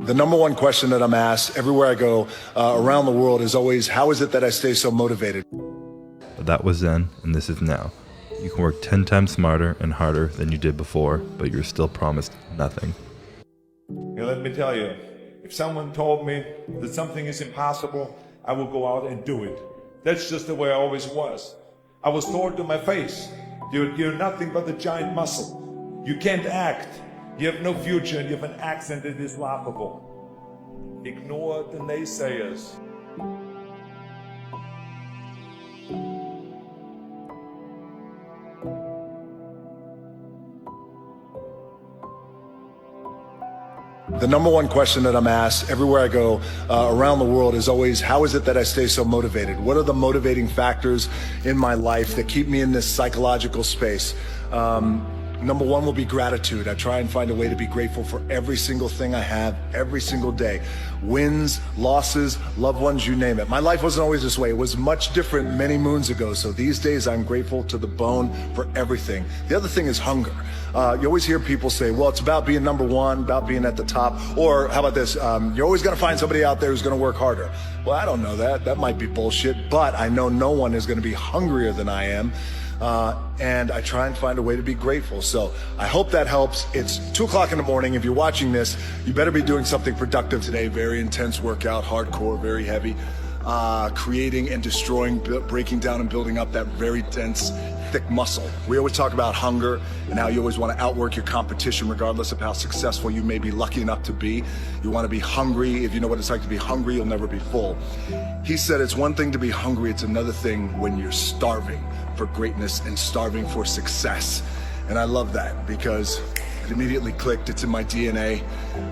The number one question that I'm asked everywhere I go around the world is always, how is it that I stay so motivated? But that was then, and this is now. You can work 10 times smarter and harder than you did before, but you're still promised nothing. Let me tell you, if someone told me that something is impossible, I will go out and do it. That's just the way I always was. I was told to my face, you're nothing but a giant muscle. You can't act. You have no future and you have an accent that is laughable. Ignore the naysayers. The number one question that I'm asked everywhere I go around the world is always, how is it that I stay so motivated? What are the motivating factors in my life that keep me in this psychological space? Number one will be gratitude. I try and find a way to be grateful for every single thing I have every single day. Wins, losses, loved ones, you name it. My life wasn't always this way. It was much different many moons ago. So these days I'm grateful to the bone for everything. The other thing is hunger. You always hear people say, well, it's about being number one, about being at the top. Or how about this? You're always going to find somebody out there who's going to work harder. Well, I don't know that. That might be bullshit, but I know no one is going to be hungrier than I am. And I try and find a way to be grateful. So I hope that helps. It's 2 o'clock in the morning. If you're watching this, you better be doing something productive today. Very intense workout, hardcore, very heavy, creating and destroying, breaking down and building up that very dense, thick muscle. We always talk about hunger and how you always want to outwork your competition regardless of how successful you may be lucky enough to be. You want to be hungry. If you know what it's like to be hungry, you'll never be full. He said it's one thing to be hungry, it's another thing when you're starving for greatness and starving for success. And I love that because it immediately clicked. It's in my DNA.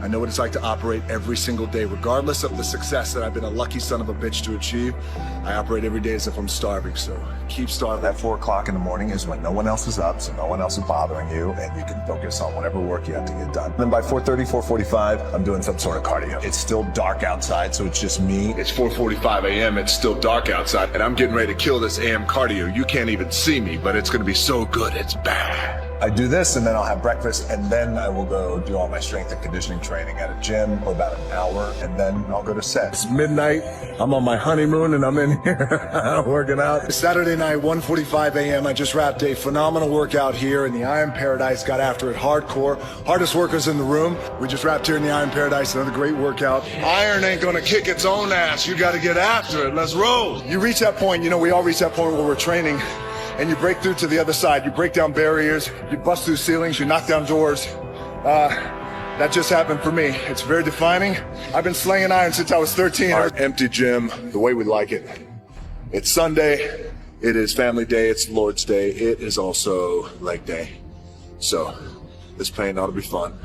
I know what it's like to operate every single day, regardless of the success that I've been a lucky son of a bitch to achieve. I operate every day as if I'm starving. So keep starving. That 4 o'clock in the morning is when no one else is up, so no one else is bothering you, and you can focus on whatever work you have to get done. Then by 4:30, 4:45, I'm doing some sort of cardio. It's still dark outside, so it's just me. It's 4:45 a.m. It's still dark outside, and I'm getting ready to kill this AM cardio. You can't even see me, but it's going to be so good. It's bad. I do this, and then I'll have breakfast, and then I will go do all my strength and conditioning training at a gym for about an hour, and then I'll go to set. It's midnight. I'm on my honeymoon, and I'm in here working out. Saturday night, 1:45 a.m. I just wrapped a phenomenal workout here in the Iron Paradise. Got after it hardcore. Hardest workers in the room. We just wrapped here in the Iron Paradise. Another great workout. Iron ain't gonna kick its own ass. You got to get after it. Let's roll. You reach that point. You know, we all reach that point where we're training, and you break through to the other side. You break down barriers, you bust through ceilings, you knock down doors. That just happened for me. It's very defining. I've been slinging iron since I was 13. Our empty gym, the way we like it. It's Sunday, it is family day, it's Lord's Day, it is also leg day. So, this pain ought to be fun.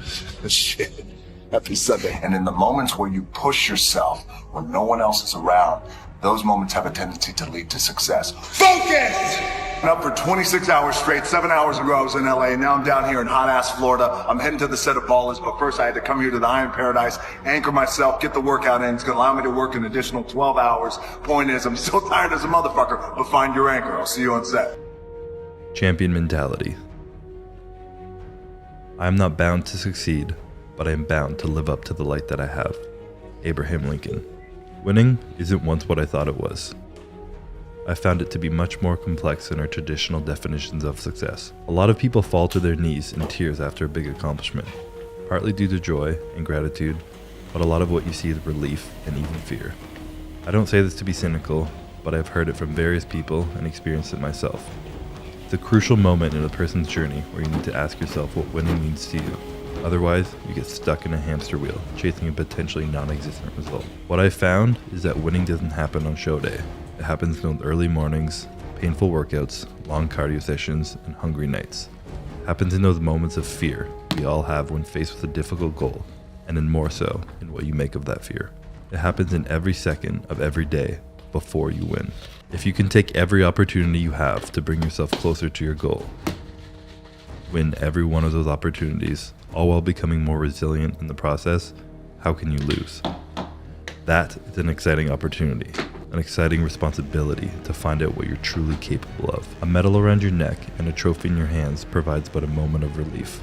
Shit. Happy Sunday. And in the moments where you push yourself, when no one else is around, those moments have a tendency to lead to success. Focus! Up for 26 hours straight. 7 hours ago I was in LA. Now I'm down here in hot ass Florida. I'm heading to the set of Ballers, but first I had to come here to the Iron Paradise, anchor myself, get the workout in. It's gonna allow me to work an additional 12 hours. Point is, I'm still tired as a motherfucker, but find your anchor. I'll see you on set. Champion mentality. I am not bound to succeed, but I am bound to live up to the light that I have. Abraham Lincoln. Winning isn't once what I thought it was. I found it to be much more complex than our traditional definitions of success. A lot of people fall to their knees in tears after a big accomplishment, partly due to joy and gratitude, but a lot of what you see is relief and even fear. I don't say this to be cynical, but I've heard it from various people and experienced it myself. It's a crucial moment in a person's journey where you need to ask yourself what winning means to you. Otherwise, you get stuck in a hamster wheel, chasing a potentially non-existent result. What I've found is that winning doesn't happen on show day. It happens in those early mornings, painful workouts, long cardio sessions, and hungry nights. It happens in those moments of fear we all have when faced with a difficult goal, and then more so in what you make of that fear. It happens in every second of every day before you win. If you can take every opportunity you have to bring yourself closer to your goal, win every one of those opportunities, all while becoming more resilient in the process, how can you lose? That is an exciting opportunity, an exciting responsibility to find out what you're truly capable of. A medal around your neck and a trophy in your hands provides but a moment of relief.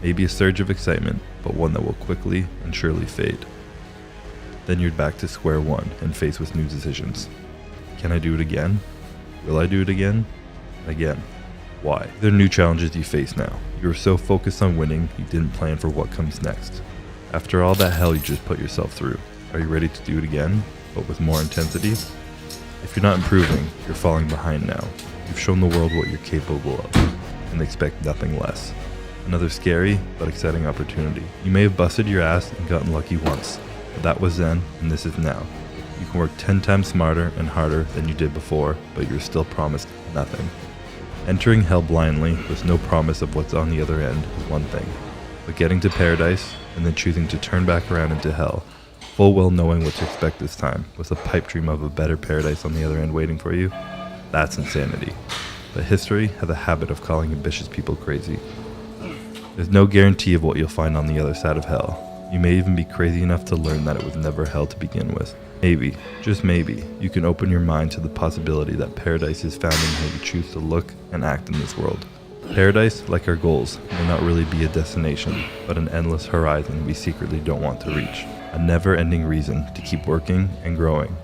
Maybe a surge of excitement, but one that will quickly and surely fade. Then you're back to square one and faced with new decisions. Can I do it again? Will I do it again? Again. Why? There are new challenges you face now. You were so focused on winning, you didn't plan for what comes next. After all that hell you just put yourself through, are you ready to do it again, but with more intensity? If you're not improving, you're falling behind now. You've shown the world what you're capable of, and they expect nothing less. Another scary, but exciting opportunity. You may have busted your ass and gotten lucky once, but that was then, and this is now. You can work 10 times smarter and harder than you did before, but you're still promised nothing. Entering hell blindly with no promise of what's on the other end is one thing, but getting to paradise and then choosing to turn back around into hell, full well knowing what to expect this time, with a pipe dream of a better paradise on the other end waiting for you, that's insanity. But history has a habit of calling ambitious people crazy. There's no guarantee of what you'll find on the other side of hell. You may even be crazy enough to learn that it was never hell to begin with. Maybe, just maybe, you can open your mind to the possibility that paradise is found in how you choose to look and act in this world. Paradise, like our goals, may not really be a destination, but an endless horizon we secretly don't want to reach. A never-ending reason to keep working and growing,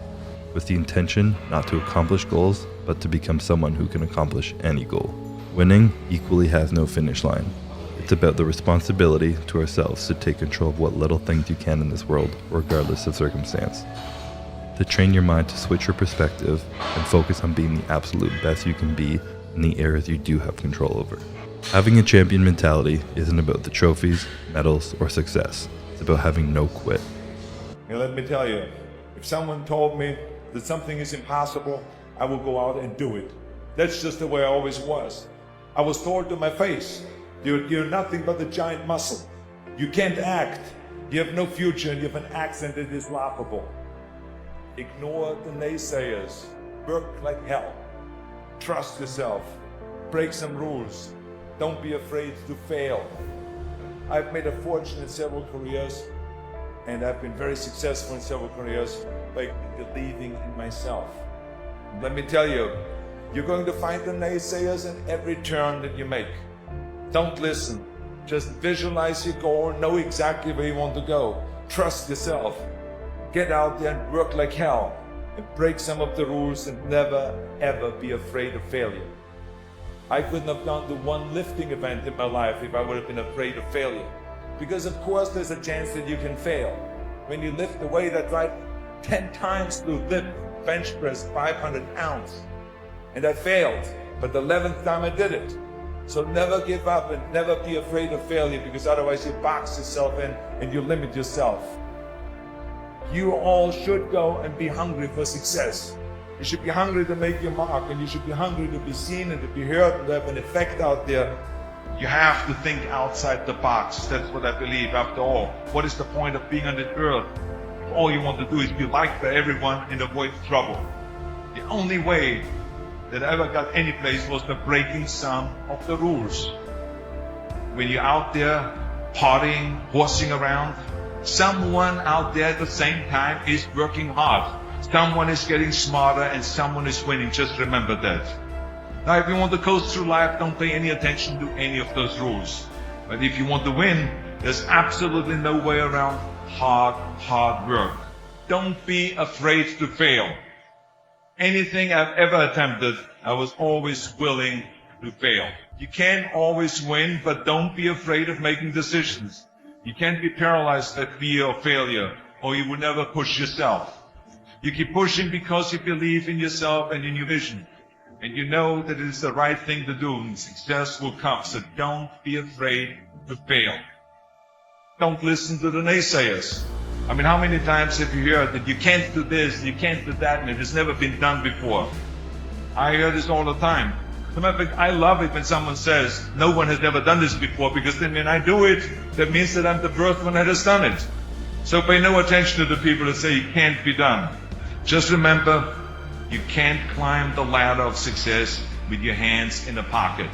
with the intention not to accomplish goals, but to become someone who can accomplish any goal. Winning equally has no finish line. It's about the responsibility to ourselves to take control of what little things you can in this world, regardless of circumstance. To train your mind to switch your perspective and focus on being the absolute best you can be in the areas you do have control over. Having a champion mentality isn't about the trophies, medals, or success. It's about having no quit. And let me tell you, if someone told me that something is impossible, I will go out and do it. That's just the way I always was. I was told to my face, you're nothing but a giant muscle. You can't act. You have no future and you have an accent that is laughable. Ignore the naysayers. Work like hell. Trust yourself. Break some rules. Don't be afraid to fail. I've made a fortune in several careers, and I've been very successful in several careers by believing in myself. Let me tell you, you're going to find the naysayers in every turn that you make. Don't listen. Just visualize your goal, know exactly where you want to go. Trust yourself. Get out there and work like hell, and break some of the rules, and never ever be afraid of failure. I couldn't have done the one lifting event in my life if I would have been afraid of failure. Because of course there's a chance that you can fail. When you lift the weight, I tried 10 times to lift bench press 500 pounds. And I failed, but the 11th time I did it. So never give up and never be afraid of failure, because otherwise you box yourself in and you limit yourself. You all should go and be hungry for success. You should be hungry to make your mark, and you should be hungry to be seen and to be heard and to have an effect out there. You have to think outside the box. That's what I believe. After all, what is the point of being on this earth? All you want to do is be liked by everyone and avoid trouble. The only way that I ever got any place was by breaking some of the rules. When you're out there partying, horsing around, someone out there at the same time is working hard. Someone is getting smarter and someone is winning. Just remember that. Now, if you want to coast through life, don't pay any attention to any of those rules. But if you want to win, there's absolutely no way around hard work. Don't be afraid to fail. Anything I've ever attempted, I was always willing to fail. You can't always win, but don't be afraid of making decisions. You can't be paralyzed by fear of failure, or you will never push yourself. You keep pushing because you believe in yourself and in your vision. And you know that it is the right thing to do, and success will come. So don't be afraid to fail. Don't listen to the naysayers. I mean, how many times have you heard that you can't do this, you can't do that, and it has never been done before? I hear this all the time. As a matter of fact, I love it when someone says, no one has ever done this before, because then when I do it, that means that I'm the first one that has done it. So pay no attention to the people that say it can't be done. Just remember, you can't climb the ladder of success with your hands in a pocket.